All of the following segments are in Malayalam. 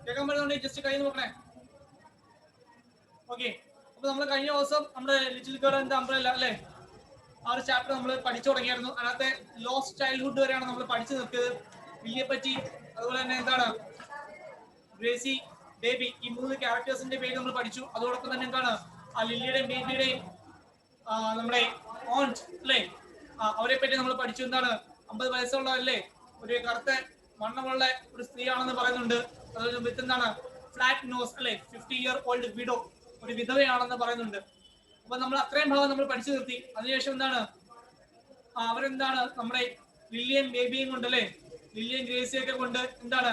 കേൾക്കാൻ പറ്റുന്നുണ്ടെങ്കിൽ ജസ്റ്റ് കൈ നോക്കണേ. ഓക്കെ, അപ്പൊ നമ്മൾ കഴിഞ്ഞ ദിവസം നമ്മുടെ little girl and the umbrella അല്ലേ, ആ ഒരു ചാപ്റ്റർ നമ്മൾ പഠിച്ചു തുടങ്ങിയായിരുന്നു. അതിനകത്തെ ലോസ്റ്റ് ചൈൽഡ്ഹുഡ് വരെയാണ് നമ്മൾ പഠിച്ചു നിർത്തിയത്. ലില്ലിയെ പറ്റി, അതുപോലെ തന്നെ എന്താണ് ഗ്രേസി, ബേബി, ഈ 3 ക്യാരക്ടേഴ്സിന്റെ പേര് നമ്മൾ പഠിച്ചു. അതോടൊപ്പം തന്നെ എന്താണ് ആ ലില്ലിയുടെയും ബേബിയുടെയും നമ്മുടെ ഓണ്ട് അല്ലേ, അവരെ പറ്റി നമ്മൾ പഠിച്ചു. എന്താണ് 50 വയസ്സുള്ളതല്ലേ, ഒരു കറുത്ത വണ്ണമുള്ള ഒരു സ്ത്രീയാണെന്ന് പറയുന്നുണ്ട്. അതൊരു വിത്ത് എന്താണ് ഫ്ലാറ്റ് നോസ് അല്ലെ, 50-year-old വിഡോ, ഒരു വിധവയാണെന്ന് പറയുന്നുണ്ട്. അപ്പൊ നമ്മൾ അത്രയും ഭാഗം നമ്മൾ പഠിച്ചു നിർത്തി. അതിനുശേഷം എന്താണ് അവരെന്താണ് നമ്മുടെ ലില്ലിയും ബേബിയും കൊണ്ട് അല്ലെ, ലില്ലിയും ഗ്രേസിയൊക്കെ കൊണ്ട് എന്താണ്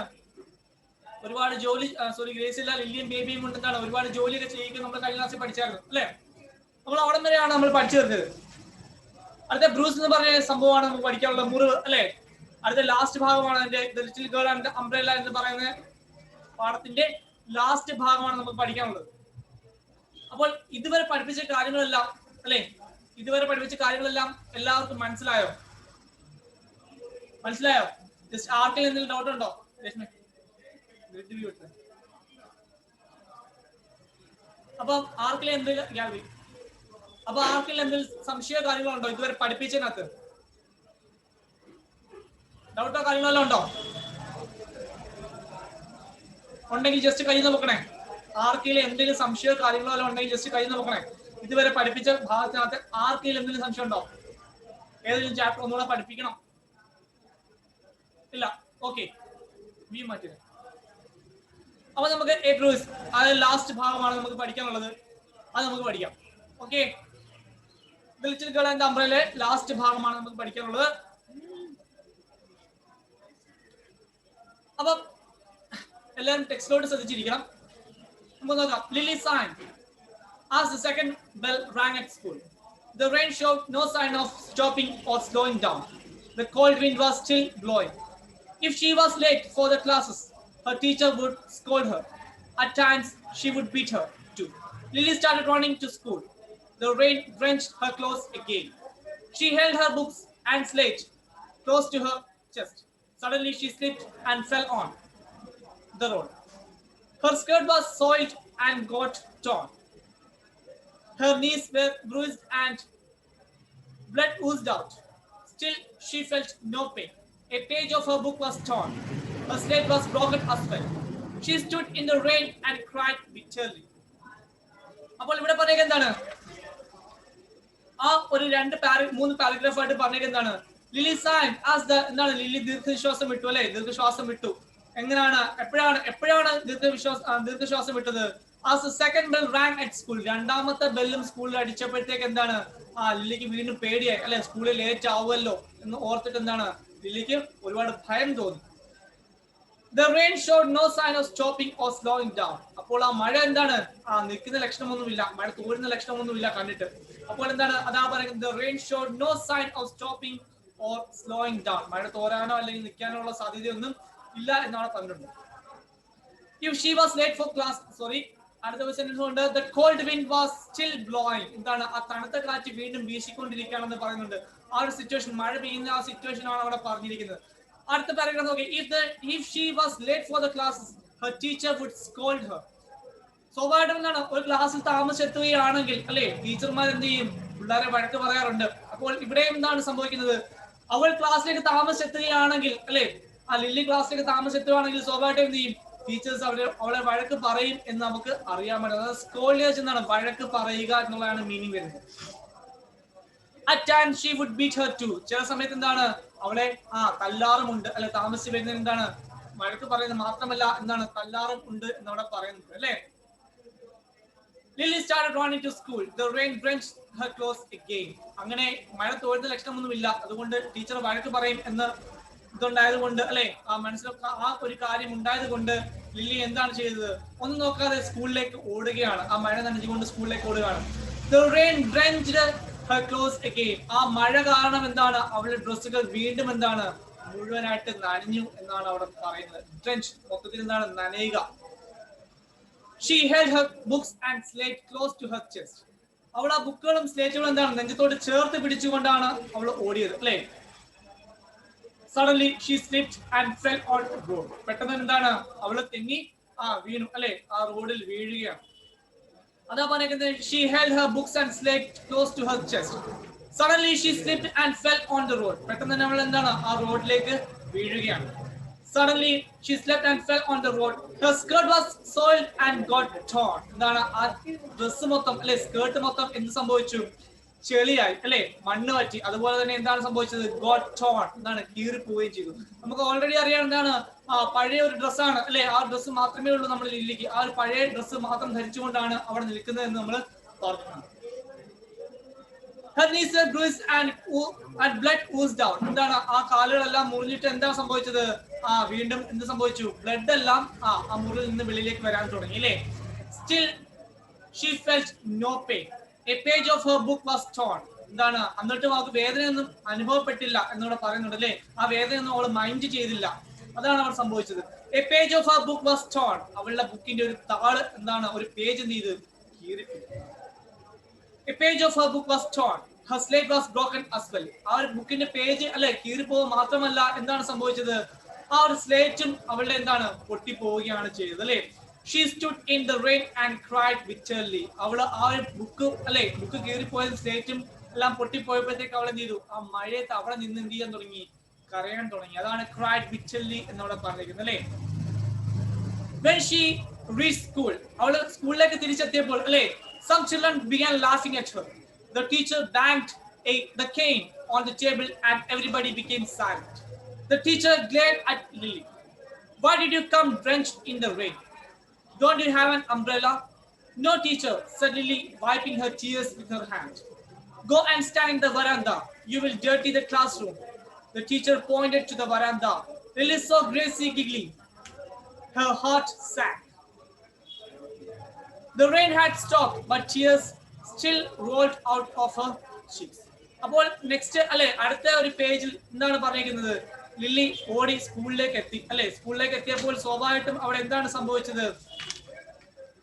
ഒരുപാട് ജോലി, സോറി ഗ്രേസി അല്ല, ലില്ലിയും ബേബിയും കൊണ്ട് എന്താണ് ഒരുപാട് ജോലിയൊക്കെ ചെയ്യിക്കും. നമ്മൾ കഴിഞ്ഞ ക്ലാസ്സിൽ പഠിച്ചായിരുന്നു അല്ലെ. നമ്മൾ അവിടെ വരെയാണ് നമ്മൾ പഠിച്ചു തീർത്തത്. അടുത്ത ബ്രൂസ് എന്ന് പറഞ്ഞ സംഭവമാണ് നമുക്ക് പഠിക്കാനുള്ള മുറിവ് അല്ലെ. അടുത്ത ലാസ്റ്റ് ഭാഗമാണ് അതിന്റെ ലിറ്റിൽ ഗേൾ ആൻഡ് അംബ്രല്ല എന്ന് പറയുന്ന പാഠത്തിന്റെ ലാസ്റ്റ് ഭാഗമാണ് നമുക്ക് പഠിക്കാനുള്ളത്. അപ്പോൾ ഇതുവരെ പഠിപ്പിച്ച കാര്യങ്ങളെല്ലാം അല്ലെ, ഇതുവരെ പഠിപ്പിച്ച കാര്യങ്ങളെല്ലാം എല്ലാവർക്കും മനസ്സിലായോ? മനസ്സിലായോ? ജസ്റ്റ് ആർക്കെങ്കിലും എന്തെങ്കിലും ഡൗട്ട് ഉണ്ടോ? അപ്പം ആർക്കെങ്കിലും എന്തെങ്കിലും സംശയ കാര്യങ്ങളുണ്ടോ ഇതുവരെ പഠിപ്പിച്ചതിനകത്ത്? ഡൗട്ടോ കാര്യങ്ങളെല്ലാം ഉണ്ടോ? ഉണ്ടെങ്കിൽ ജസ്റ്റ് കൈ നോക്കണേ. ആർക്കെങ്കിലും എന്തെങ്കിലും സംശയ കാര്യങ്ങളെല്ലാം ഉണ്ടെങ്കിൽ ജസ്റ്റ് കൈ നോക്കണേ. ഇതുവരെ പഠിപ്പിച്ച ഭാഗത്തിനകത്ത് ആർക്കെങ്കിലും എന്തെങ്കിലും സംശയം ഉണ്ടോ? ഏതെങ്കിലും ചാപ്റ്റർ ഒന്നുകൂടെ പഠിപ്പിക്കണം? ഇല്ല, ഓക്കെ. അപ്പൊ നമുക്ക് അത് ലാസ്റ്റ് ഭാഗമാണ് നമുക്ക് പഠിക്കാനുള്ളത്. അത് നമുക്ക് പഠിക്കാം. Okay, little girl and umbrella last ഭാഗമാണ് നമുക്ക് പഠിക്കാനുള്ളത്. അപ്പം എല്ലാവരും ടെക്സ്റ്റിലോട്ട് ശ്രദ്ധിച്ചിരിക്കണം. നമുക്ക് നോക്കാം. Lily sang as the second bell rang at school. The rain showed no sign of stopping or slowing down. The cold wind was still blowing. If she was late for the classes, her teacher would scold her. At times, she would beat her too. Lily started running to school. The rain drenched her clothes again. She held her books and slate close to her chest. Suddenly, she slipped and fell on the road. Her skirt was soiled and got torn. Her knees were bruised and blood oozed out. Still, she felt no pain. A page of her book was torn. Her slate was broken as well. She stood in the rain and cried bitterly. അപ്പോൾ ഇവിടെ പറയുക എന്താണ്? ആ ഒരു 3 പാരഗ്രാഫ് ആയിട്ട് പറഞ്ഞത് എന്താണ്? ലില്ലി sang as the എന്താണ് ലില്ലി ദീർഘശ്വാസം വിട്ടു അല്ലെ, ദീർഘശ്വാസം വിട്ടു. എങ്ങനെയാണ്, എപ്പോഴാണ് ദീർഘശ്വാസം വിട്ടത്? as the second bell rang at school. രണ്ടാമത്തെ ബെല്ലും സ്കൂളിൽ അടിച്ചപ്പോഴത്തേക്ക് എന്താണ് ലില്ലിക്ക് വീണ്ടും പേടിയായി അല്ലെ, സ്കൂളിൽ ലേറ്റ് ആവുമല്ലോ എന്ന് ഓർത്തിട്ട് എന്താണ് ലില്ലിക്ക് ഒരുപാട് ഭയം തോന്നി. The rain showed no sign of stopping or slowing down. അപ്പോൾ ആ മഴ എന്താണ് നിൽക്കുന്ന ലക്ഷണമൊന്നുമില്ല, മഴ തോരുന്ന ലക്ഷണമൊന്നുമില്ല കണ്ടിട്ട്. അപ്പോൾ എന്താണ് അതാ പറയുന്നത്? The rain showed no sign of stopping or slowing down. മഴ തോരാനോ അല്ലെങ്കിൽ നിൽക്കാനോ ഉള്ള സാധ്യതയൊന്നും ഇല്ല എന്നാണ് പറഞ്ഞിട്ടുണ്ട്. If she was late for class, അടുത്ത സെന്റൻസ് കൊണ്ട് the cold wind was still blowing. എന്താണ് ആ തണുത്ത കാറ്റ് വീണ്ടും വീശിക്കൊണ്ടിരിക്കുകയാണെന്ന് പറയുന്നുണ്ട്. ആ ഒരു സിറ്റുവേഷൻ, മഴ പെയ്യുന്ന ആ സിറ്റുവേഷൻ ആണ് അവിടെ പറഞ്ഞിരിക്കുന്നത്. അടുത്ത പാരഗ്രാഫ് നോക്കി. If she was late for the classes, her teacher would scold her. സ്വാഭാവികം എന്താണ്, ഒരു ക്ലാസ്സിൽ താമസിച്ചെത്തുകയാണെങ്കിൽ അല്ലെ, ടീച്ചർമാർ എന്ത് ചെയ്യും? പിള്ളേരെ വഴക്ക് പറയാറുണ്ട്. അപ്പോൾ ഇവിടെ എന്താണ് സംഭവിക്കുന്നത്? അവൾ ക്ലാസ്സിലേക്ക് താമസിച്ചെത്തുകയാണെങ്കിൽ അല്ലെ, ആ ലില്ലി ക്ലാസ്സിലേക്ക് താമസിച്ചെത്തുകയാണെങ്കിൽ സ്വാഭാവികം എന്ത് ചെയ്യും? ടീച്ചേഴ്സ് അവളെ വഴക്ക് പറയും എന്ന് നമുക്ക് അറിയാൻ പറ്റും. അതായത് സ്കോൾഡേഴ്സ് എന്നാണ് വഴക്ക് പറയുക എന്നുള്ളതാണ് മീനിങ് വരുന്നത്. At times she would beat her too. ചില സമയത്ത് എന്താണ് അവളെ തല്ലാറുമുണ്ട് അല്ലെ, താമസിച്ച് വരുന്നത് എന്താണ് വഴക്ക് പറയുന്നത് മാത്രമല്ല എന്താണ് തല്ലാറും ഉണ്ട് എന്നവിടെ പറയുന്നുണ്ട് അല്ലെ. Lily started running to school. The rain drenched her clothes again. അങ്ങനെ മഴ തോരുന്ന ലക്ഷണമൊന്നുമില്ല, അതുകൊണ്ട് ടീച്ചർ വഴക്ക് പറയും എന്ന് ഇതുണ്ടായത് കൊണ്ട് അല്ലെ, ആ ഒരു കാര്യം ഉണ്ടായത് കൊണ്ട് ലില്ലി എന്താണ് ചെയ്തത്? ഒന്നും നോക്കാതെ സ്കൂളിലേക്ക് ഓടുകയാണ്. ആ മഴ നനഞ്ഞുകൊണ്ട് സ്കൂളിലേക്ക് ഓടുകയാണ്. The rain drenched her clothes again. ആ മഴ കാരണം എന്താണ് അവളുടെ ഡ്രസ്സുകൾ വീണ്ടും എന്താണ് മുഴുവനായിട്ട് നനഞ്ഞു എന്നാണ് അവിടെ പറയുന്നത്. ഡ്രെഞ്ച് മൊത്തത്തിൽ എന്താണ് നനയുക. She held her books and slate close to her chest. അവൾ ആ ബുക്കുകളും സ്ലേറ്റുകളും എന്താണ് നെഞ്ചത്തോട് ചേർത്ത് പിടിച്ചുകൊണ്ടാണ് അവൾ ഓടിയത് അല്ലെ. Suddenly she slipped and fell on the road. പെട്ടെന്ന് എന്താണ് അവള് തെന്നി വീണു അല്ലെ, ആ റോഡിൽ വീഴുകയാണ്. അതാ പറയുന്നത്, she held her books and slate close to her chest. Suddenly she slipped and fell on the road. പെട്ടെന്ന് തന്നെ അവൾ എന്താണ് ആ റോഡിലേക്ക് വീഴുകയാണ്. Suddenly she slipped and fell on the road. Her skirt was soiled and got torn. എന്താണ് ആ ഡ്രസ് മൊത്തം അല്ലെ, സ്കേർട്ട് മൊത്തം എന്ത് സംഭവിച്ചു, ചെളിയായി അല്ലെ, മണ്ണ് പറ്റി. അതുപോലെ തന്നെ എന്താണ് സംഭവിച്ചത്, ഗോട്ട് ടോൺ, എന്താണ് കീറി പോവുകയും ചെയ്തു. നമുക്ക് ഓൾറെഡി അറിയാം എന്താണ് പഴയ ഒരു ഡ്രസ്സാണ് അല്ലെ, ആ ഡ്രസ്സ് മാത്രമേ ഉള്ളൂ നമ്മൾ ലില്ലിക്ക്. ആ ഒരു പഴയ ഡ്രസ്സ് മാത്രം ധരിച്ചുകൊണ്ടാണ് അവിടെ നിൽക്കുന്നത് എന്ന് നമ്മൾ ഓർക്കണം. Her knees were bruised and blood oozed out. എന്താണ് ആ കാലുകളെല്ലാം മുറിഞ്ഞിട്ട് എന്താ സംഭവിച്ചത്, വീണ്ടും എന്ത് സംഭവിച്ചു, ബ്ലഡ് എല്ലാം ആ മുറിയിൽ നിന്ന് വെളിയിലേക്ക് വരാൻ തുടങ്ങി അല്ലേ. Still she felt no pain. A page of her book was torn. എന്താണ് എന്നിട്ടും അവർക്ക് വേദനയൊന്നും അനുഭവപ്പെട്ടില്ല എന്നിവിടെ പറയുന്നുണ്ട് അല്ലേ. ആ വേദനയൊന്നും അവൾ മൈൻഡ് ചെയ്തില്ല. അതാണ് അവൾ സംഭവിച്ചത്. A page of her book was torn. അവളുടെ ബുക്കിന്റെ ഒരു താള് എന്താണ്, ഒരു പേജ് എന്ത് ചെയ്ത് കീറിപ്പോയി. A page of her book was torn. Her slate was broken as well. ആ ഒരു ബുക്കിന്റെ പേജ് അല്ലെ കീറിപ്പോവുക മാത്രമല്ല, എന്താണ് സംഭവിച്ചത്, ആ ഒരു സ്ലേറ്റും അവളുടെ എന്താണ് പൊട്ടിപ്പോവുകയാണ് ചെയ്തത് അല്ലെ. She stood in the rain and cried bitterly. അവള് ആ ഒരു ബുക്ക് അല്ലെ, ബുക്ക് കീറിപ്പോയതും സ്ലേറ്റും എല്ലാം പൊട്ടിപ്പോയപ്പോഴത്തേക്ക് അവൾ എന്ത് ചെയ്തു, ആ മഴയത്ത് അവിടെ നിന്ന് എന്ത് ചെയ്യാൻ തുടങ്ങി, കരയാൻ തുടങ്ങി. അതാണ് cried bitterly എന്നവിടെ പറഞ്ഞിരിക്കുന്നത് അല്ലെ. When she reached school, അവള് സ്കൂളിലേക്ക് തിരിച്ചെത്തിയപ്പോൾ അല്ലെ, some children began laughing at her. The teacher banged the cane on the table and everybody became silent. The teacher glared at Lily. Why did you come drenched in the rain? Don't you have an umbrella? No, teacher, said Lily, wiping her tears with her hand. Go and stand in the veranda. You will dirty the classroom. The teacher pointed to the veranda. Lily saw Gracie giggling. Her heart sank. The rain had stopped, but tears still rolled out of her cheeks. അപ്പോൾ നെക്സ്റ്റ് അല്ലെ, അടുത്ത ഒരു പേജിൽ എന്താണ് പറഞ്ഞിരിക്കുന്നത്, ലില്ലി ഓടി സ്കൂളിലേക്ക് എത്തി അല്ലെ. സ്കൂളിലേക്ക് എത്തിയപ്പോൾ സ്വാഭാവികമായിട്ടും അവിടെ എന്താണ് സംഭവിച്ചത്,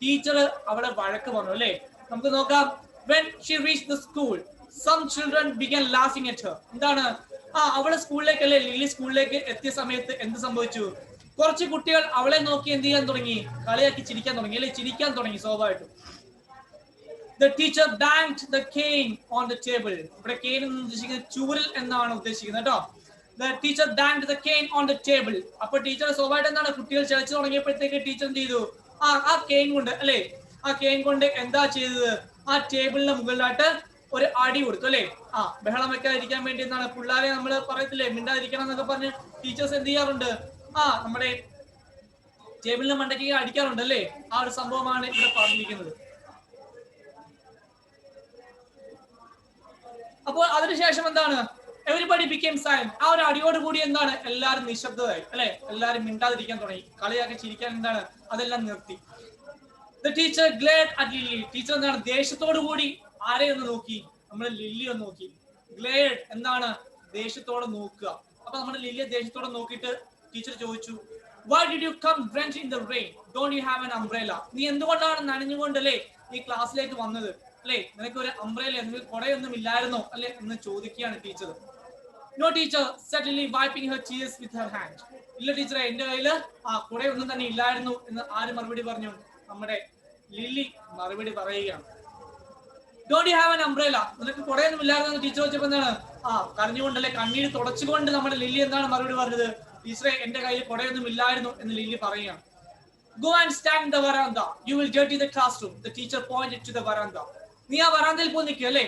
ടീച്ചർ അവളെ വഴക്ക് പറഞ്ഞു അല്ലെ. നമുക്ക് നോക്കാം. When she reached the school, some children began laughing at her. എന്താണ് അവളെ സ്കൂളിലേക്ക് അല്ലെ, ലില്ലി സ്കൂളിലേക്ക് എത്തിയ സമയത്ത് എന്ത് സംഭവിച്ചു, കുറച്ച് കുട്ടികൾ അവളെ നോക്കി എന്ത് ചെയ്യാൻ തുടങ്ങി, കളിയാക്കി ചിരിക്കാൻ തുടങ്ങി അല്ലെ, ചിരിക്കാൻ തുടങ്ങി സ്വാഭാവികമായിട്ടും. The teacher banged the cane on the table. ഇവിടെ cane എന്ന് ഉദ്ദേശിക്കുന്നത് ചുവരിൽ എന്നാണ് ഉദ്ദേശിക്കുന്നത് കേട്ടോ. The teacher banged the cane on the table. അപ്പോൾ ടീച്ചർ സ്വാഭാവികമായിട്ട് എന്താണ്, കുട്ടികൾ ചലിച്ചു തുടങ്ങിയപ്പോഴത്തേക്ക് ടീച്ചർ എന്ത് ചെയ്തു, ആ കെയിൻ കൊണ്ട് അല്ലെ, ആ കെയിൻ കൊണ്ട് എന്താ ചെയ്തത്, ആ ടേബിളിന് മുകളിലായിട്ട് ഒരു അടി കൊടുത്തു അല്ലെ. ബഹളം വെക്കാതിരിക്കാൻ വേണ്ടി എന്താണ്, പിള്ളേരെ നമ്മൾ പറയത്തില്ലേ മിണ്ടാതിരിക്കണം എന്നൊക്കെ പറഞ്ഞ് ടീച്ചേഴ്സ് എന്ത് ചെയ്യാറുണ്ട്, നമ്മുടെ ടേബിളിന് മണ്ടയ്ക്ക് അടിക്കാറുണ്ട് അല്ലേ. ആ ഒരു സംഭവമാണ് ഇവിടെ പറഞ്ഞിരിക്കുന്നത്. അപ്പോൾ അതിനുശേഷം എന്താണ്, എവരിബഡി ബിക്കേം സൈലന്റ്. ആ ഒരു അടിയോട് കൂടി എന്താണ്, എല്ലാവരും നിശബ്ദരായി അല്ലെ, എല്ലാവരും മിണ്ടാതിരിക്കാൻ തുടങ്ങി, കളിയാക്കി ചിരിക്കാൻ എന്താണ് അതെല്ലാം നിർത്തി. The teacher glared at Lily. Teacher എന്താണ് ദേഷ്യത്തോടു കൂടി ആരെ ഒന്ന് നോക്കി, നമ്മൾ ലില്ലി ഒന്ന് നോക്കി. ഗ്ലേഡ് എന്താണ്, ദേഷ്യത്തോടെ നോക്കുക. അപ്പൊ നമ്മൾ ലില്ലിയെ ദേഷ്യത്തോടെ നോക്കിയിട്ട് ടീച്ചർ ചോദിച്ചു, why did you come drenched in the rain? Don't you have an umbrella? നീ എന്തുകൊണ്ടാണ് നനഞ്ഞുകൊണ്ടല്ലേ ഈ ക്ലാസ്സിലേക്ക് വന്നത് അല്ലെ, നിനക്ക് ഒരു അംബ്രേല, നിനക്ക് കുടയൊന്നും ഇല്ലായിരുന്നോ അല്ലെ എന്ന് ചോദിക്കുകയാണ് teacher. No, teacher, said Lily, wiping her tears with her hand. ഇല്ല ടീച്ചറെ, എന്റെ കയ്യില് കുടയൊന്നും തന്നെ ഇല്ലായിരുന്നു എന്ന് ആര് മറുപടി പറഞ്ഞു, നമ്മുടെ ലില്ലി മറുപടി പറയുകയാണ്. Don't you have an umbrella? നിനക്ക് കുടയൊന്നും ഇല്ലായിരുന്നു ടീച്ചർ ചോദിച്ചപ്പോ എന്താണ്, കരഞ്ഞുകൊണ്ടല്ലേ, കണ്ണീര് തുടച്ചുകൊണ്ട് നമ്മുടെ ലില്ലി എന്താണ് മറുപടി പറഞ്ഞത്, ടീച്ചറെ എന്റെ കയ്യിൽ കുടയൊന്നും ഇല്ലായിരുന്നു എന്ന് ലില്ലി പറയുകയാണ്. Go and stand in the veranda. You will dirty the classroom. The teacher pointed to the veranda. നീ ആ വരാന്തയിൽ പോയി നിൽക്കുക അല്ലേ,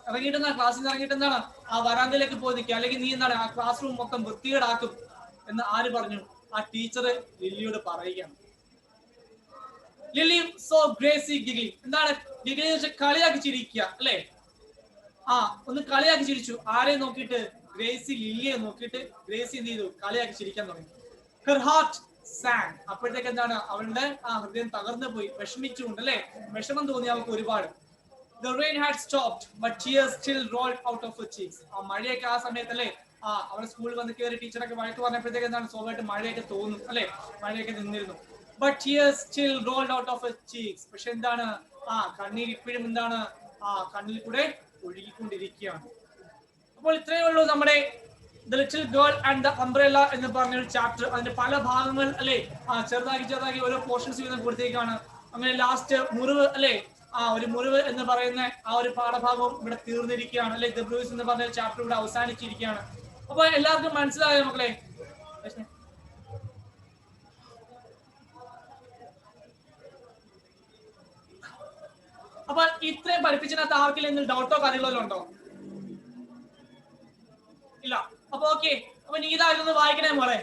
ഇറങ്ങിയിട്ട് ക്ലാസ്സിൽ നിന്ന് ഇറങ്ങിയിട്ട് എന്താണ് ആ വരാന്തയിലേക്ക് പോയി നിൽക്കുക, അല്ലെങ്കിൽ നീ എന്താണ് ആ ക്ലാസ് റൂം മൊത്തം വൃത്തികേടാക്കും എന്ന് ആര് പറഞ്ഞു, ആ ടീച്ചർ ലില്ലിയോട് പറയുകയാണ്. Lily so Gracie giggling. എന്താണ് ഗിഗ്ലിംഗ് എന്ന് വെച്ചാൽ കളിയാക്കി ചിരിക്കുക അല്ലെ. ഒന്ന് കളിയാക്കി ചിരിച്ചു. ആരെ നോക്കിയിട്ട്, ഗ്രേസി ലില്ലിയെ നോക്കിയിട്ട് ഗ്രേസി എന്ത് ചെയ്തു, കളിയാക്കി ചിരിക്കാൻ തുടങ്ങി. Her heart sank. അപ്പോഴത്തേക്ക് എന്താണ് അവളുടെ ഹൃദയം തകർന്നു പോയി, വിഷമിച്ചുകൊണ്ട് അല്ലെ, വിഷമം തോന്നി അവൾക്ക് ഒരുപാട്. The rain had stopped, but tears still rolled out of her cheeks. മഴയൊക്കെ ആ സമയത്ത് അല്ലെ, അവളെ സ്കൂളിൽ വന്ന് കയറി ടീച്ചറൊക്കെ വഴക്ക് പറഞ്ഞപ്പോഴത്തേക്ക് എന്താണ് സ്വാഭാവികമായിട്ട് മഴയൊക്കെ തോന്നും അല്ലെ, മഴയൊക്കെ നിന്നിരുന്നു. But tears still rolled out of her cheeks. പക്ഷെ എന്താണ്, കണ്ണീർ ഇപ്പോഴും എന്താണ് കണ്ണിൽ കൂടെ ഒഴുകിക്കൊണ്ടിരിക്കുകയാണ്. അപ്പോൾ ഇത്രയേ ഉള്ളൂ നമ്മുടെ the little girl and the umbrella എന്ന് പറഞ്ഞൊരു ചാപ്റ്റർ, അതിന്റെ പല ഭാഗങ്ങൾ അല്ലെ ചെറുതാക്കി ഓരോ പോർഷൻസ് വീതം കൊടുത്തേക്കാണ്. അങ്ങനെ ലാസ്റ്റ് മുറിവ് അല്ലെ, ഒരു മുറിവ് എന്ന് പറയുന്ന ആ ഒരു പാഠഭാഗവും ഇവിടെ തീർന്നിരിക്കുകയാണ് അല്ലെ. ദ ബ്രൂയിസ് എന്ന് പറഞ്ഞ ചാപ്റ്റർ ഇവിടെ അവസാനിച്ചിരിക്കുകയാണ്. അപ്പൊ എല്ലാവർക്കും മനസ്സിലായോ മക്കളെ? അപ്പൊ ഇത്രയും പഠിപ്പിച്ചതിനകത്ത് ആർക്കെങ്കിലും ഡൗട്ടോ കാര്യങ്ങളോ ഉണ്ടോ? ഇല്ല. അപ്പൊ ഓക്കെ, അപ്പൊ നീ ഇതായിരുന്നു വായിക്കണേ മോളെ,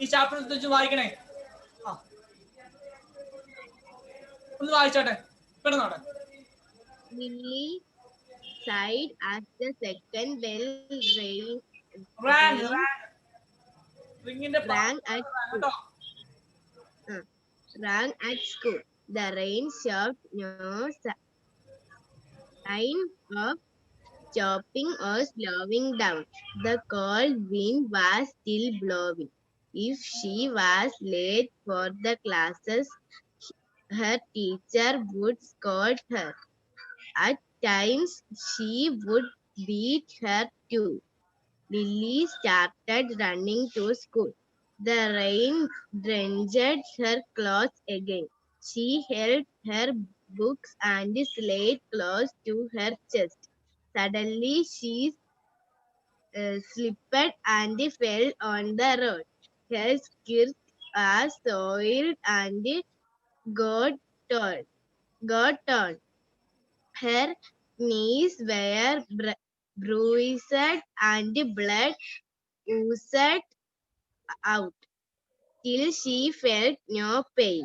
ഈ ചാപ്റ്റർ വെച്ച് വായിക്കണേ. ഒന്ന് വായിച്ചോട്ടെ, പെടുന്നോട്ടെ. Lily sighed as the second bell rang at school. The rain showed no sign of stopping or slowing down. The cold wind was still blowing. If she was late for the classes, her teacher would scold her. At times, she would beat her too. Lily started running to school. The rain drenched her clothes again. She held her books and slate close to her chest. Suddenly, she slipped and fell on the road. Her skirt was soiled and got torn. Her knees were bruised and blood oozed out. Till she felt no pain.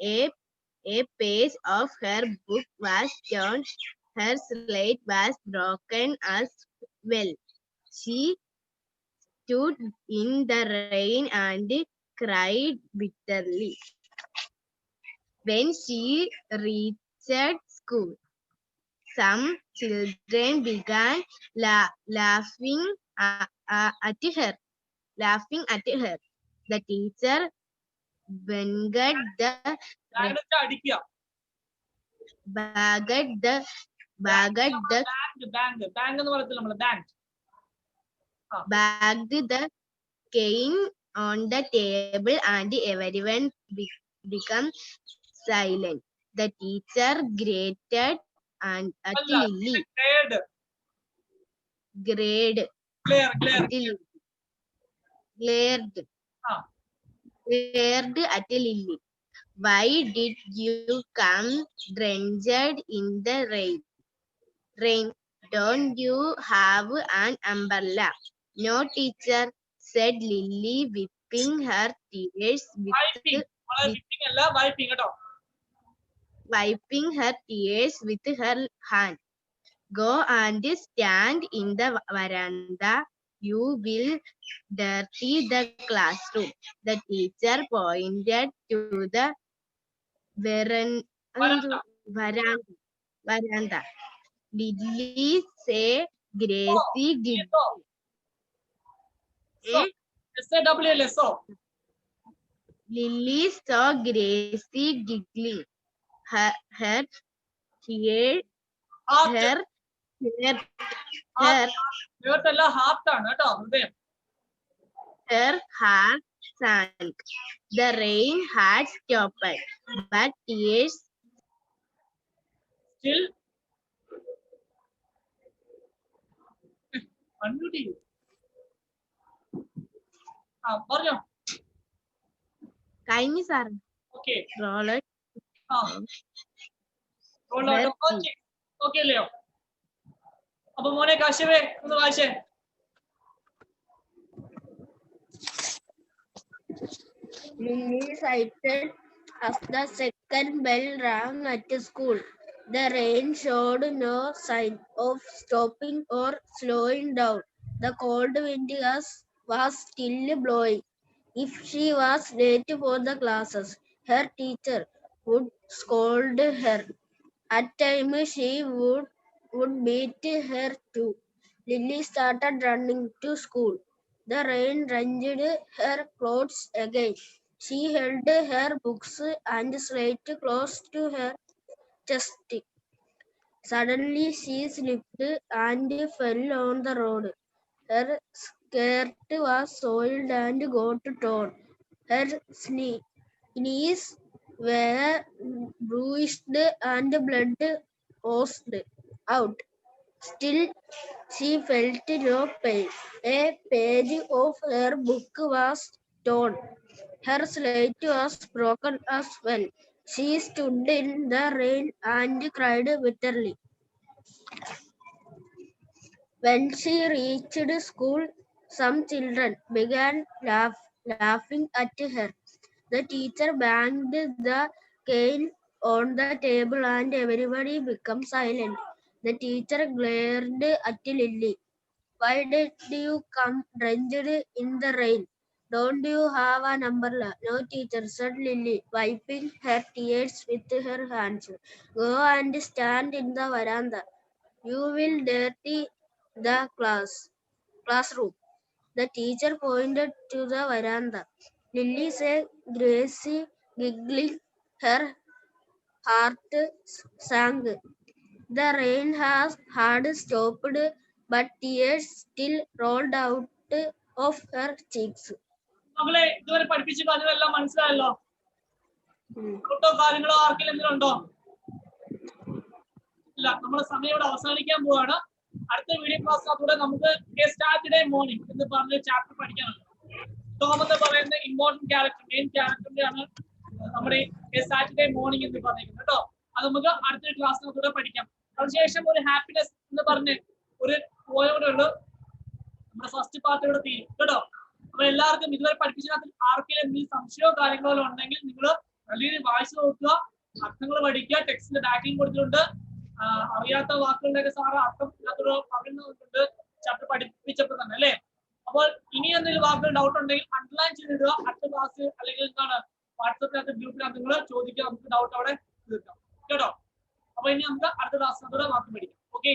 A page of her book was torn. Her slate was broken as well. She stood in the rain and cried bitterly. When she reached school, some children began laughing at her. The teacher banged the cane on the table and everyone became silent. The teacher grated at Lily. Glared at Lily. Why did you come drenched in the rain? Don't you have an umbrella? No, teacher, said Lily, wiping her tears with her hand. Go and stand in the veranda. You will dirty the classroom. The teacher pointed to the veranda. Lily said, Gracie giggling. Lily saw Gracie giggling. Her heart sank. The rain had stopped, but tears still കഴിഞ്ഞു സാർ. ഓക്കെ അല്ലയോ? അപ്പൊ മോനെ കാശ്യപേ ഒന്ന് വായിച്ചേ. Lily sighed as the second bell rang at school. The rain showed no sign of stopping or slowing down. The cold wind was still blowing. If she was late for the classes, her teacher would scold her. At times, she would beat her too. Lily started running to school. The rain drenched her clothes again. She held her books and slate close to her chest. Suddenly, she slipped and fell on the road. Her skirt was soiled and got torn. Her knees were bruised and blood oozed out. Still, she felt no pain. A page of her book was torn. Her slate was broken as well. She stood in the rain and cried bitterly. When she reached school, some children began laughing at her. The teacher banged the cane on the table and everybody became silent. The teacher glared at Lily. Why did you come drenched in the rain? Don't you have an umbrella? No, teacher, said Lily, wiping her tears with her hands. Go and stand in the veranda. You will dirty the classroom. The teacher pointed to the veranda. Lily said, Gracie, giggling, her heart sank. The rain had stopped, but tears still rolled out of her cheeks. മകളെ ഇതുവരെ പഠിപ്പിച്ച കാര്യങ്ങളെല്ലാം മനസ്സിലായല്ലോ? ഡൗട്ടോ കാര്യങ്ങളോ ആർക്കെങ്കിലും എന്തെങ്കിലും ഉണ്ടോ? ഇല്ല. നമ്മുടെ സമയം ഇവിടെ അവസാനിക്കാൻ പോവാണ്. അടുത്ത വീഡിയോ ക്ലാസ്സിലൂടെ നമുക്ക് സാറ്റർഡേ മോർണിംഗ് എന്ന് പറഞ്ഞ ചാപ്റ്റർ പഠിക്കാനുണ്ട്. ടോം എന്ന് പറയുന്ന ഇമ്പോർട്ടന്റ് ക്യാരക്ടർ, മെയിൻ ക്യാരക്ടറിന്റെ ആണ് നമ്മുടെ സാറ്റർഡേ മോർണിംഗ് എന്ന് പറയുന്നത് കേട്ടോ. അത് നമുക്ക് അടുത്ത ക്ലാസ്സിലൂടെ പഠിക്കാം. അതിനുശേഷം ഒരു ഹാപ്പിനെസ് എന്ന് പറഞ്ഞ് ഒരു പോയോടെ ഉള്ളു നമ്മുടെ ഫസ്റ്റ് പാർട്ട് ഇവിടെ തീരും കേട്ടോ. അപ്പൊ എല്ലാവർക്കും ഇതുവരെ പഠിപ്പിച്ചതിനകത്ത് ആർക്കെങ്കിലും എന്തെങ്കിലും സംശയമോ കാര്യങ്ങളോ ഉണ്ടെങ്കിൽ നിങ്ങൾ നല്ല രീതിയിൽ വായിച്ചു നോക്കുക, അർത്ഥങ്ങൾ പഠിക്കുക. ടെക്സ്റ്റിന്റെ ബാക്കിൽ കൊടുത്തിട്ടുണ്ട്. അറിയാത്ത വാക്കുകളുടെയൊക്കെ സാറ് അർത്ഥം ഇല്ലാത്തൊരു പറയുന്നുണ്ട് ചാപ്റ്റർ പഠിപ്പിച്ചപ്പോൾ തന്നെ അല്ലേ. അപ്പോൾ ഇനി എന്തെങ്കിലും വാക്കുകൾ ഡൗട്ട് ഉണ്ടെങ്കിൽ അണ്ടർലൈൻ ചെയ്തിടുക. അടുത്ത ക്ലാസ് അല്ലെങ്കിൽ എന്താണ് വാട്സപ്പിനകത്ത് ഗ്രൂപ്പിനകത്ത് നിങ്ങൾ ചോദിക്കുക, നമുക്ക് ഡൗട്ട് അവിടെ തീർക്കാം കേട്ടോ. അപ്പൊ ഇനി നമുക്ക് അടുത്ത ക്ലാസ്സിനകത്ത് വാക്ക് പഠിക്കാം. ഓക്കെ.